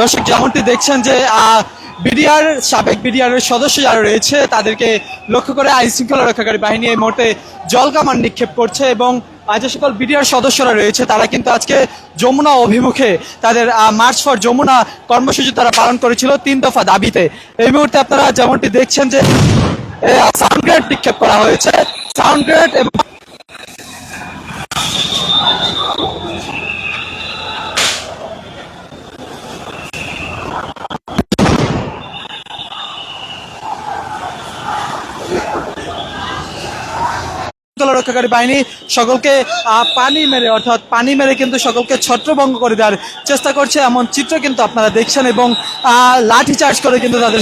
দর্শক যেমনটি দেখছেন যে বিডিআর সাবেক বিডিআর এর সদস্য যারা রয়েছে তাদেরকে লক্ষ্য করে আইন শৃঙ্খলা রক্ষাকারী বাহিনী এই মুহূর্তে জলকামান নিক্ষেপ করছে এবং যে সকল বিডিআর সদস্যরা রয়েছে তারা কিন্তু আজকে যমুনা অভিমুখে তাদের মার্চ ফর যমুনা কর্মসূচি তারা পালন করেছিল 3 দফা দাবিতে। এই মুহূর্তে আপনারা যেমনটি দেখছেন যে সাউন্ড গ্রেড নিক্ষেপ করা হয়েছে, সাউন্ড গ্রেড এবং রক্ষাকারী বাহিনী সকলকে পানি মেরে অর্থাৎ পানি মেরে কিন্তু সকলকে ছত্রভঙ্গ করে দেওয়ার চেষ্টা করছে, এমন চিত্র কিন্তু আপনারা দেখছেন এবং লাঠি চার্জ করে কিন্তু তাদের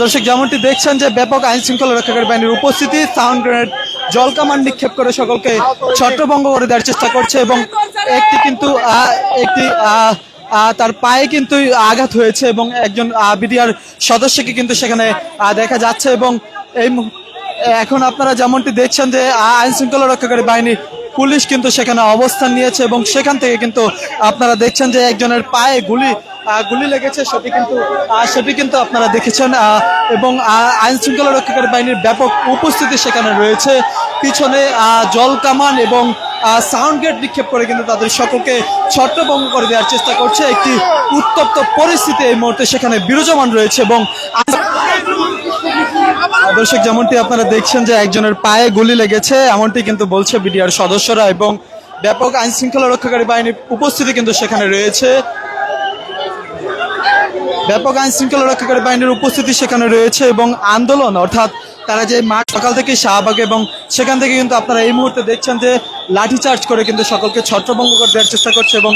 দর্শক যেমনটি দেখছেন যে ব্যাপক আইন শৃঙ্খলা রক্ষাকারী বাহিনীর উপস্থিতি, সাউন্ড গ্রেনেড জলকামান নিক্ষেপ করে সকলকে ছত্রভঙ্গ করে দেওয়ার চেষ্টা করছে এবং একটি কিন্তু তার পায়ে কিন্তু আঘাত হয়েছে এবং একজন বিডিআর সদস্যকে কিন্তু সেখানে দেখা যাচ্ছে এবং এই এখন আপনারা যেমনটি দেখছেন যে আইন শৃঙ্খলা রক্ষাকারী বাহিনী পুলিশ কিন্তু সেখানে অবস্থান নিয়েছে এবং সেখান থেকে কিন্তু আপনারা দেখছেন যে একজনের পায়ে গুলি লেগেছে, সেটি কিন্তু আপনারা দেখেছেন এবং আইন শৃঙ্খলা রক্ষাকারী বাহিনীর ব্যাপক উপস্থিতি সেখানে রয়েছে। পিছনে জলকামান এবং সাউন্ড গেট নিক্ষেপ করে কিন্তু তাদের সকলকে ছত্রভঙ্গ করে দেওয়ার চেষ্টা করছে। একটি উত্তপ্ত পরিস্থিতি এই মুহূর্তে সেখানে বিরাজমান রয়েছে এবং দর্শক যেমনটি আপনারা দেখছেন যে একজনের পায়ে গুলি লেগেছে এমনটি কিন্তু বলছে বিডিআর সদস্যরা এবং ব্যাপক আইন শৃঙ্খলা রক্ষাকারী বাহিনীর উপস্থিতি কিন্তু সেখানে রয়েছে। ব্যাপক আইন শৃঙ্খলা রক্ষাকারী বাহিনীর উপস্থিতি সেখানে রয়েছে এবং আন্দোলন অর্থাৎ তারা যে মাঠ সকাল থেকে শাহবাগ এবং সেখান থেকে কিন্তু আপনারা এই মুহূর্তে দেখছেন যে লাঠিচার্জ করে কিন্তু সকলকে ছত্রভঙ্গ করে দেওয়ার চেষ্টা করছে এবং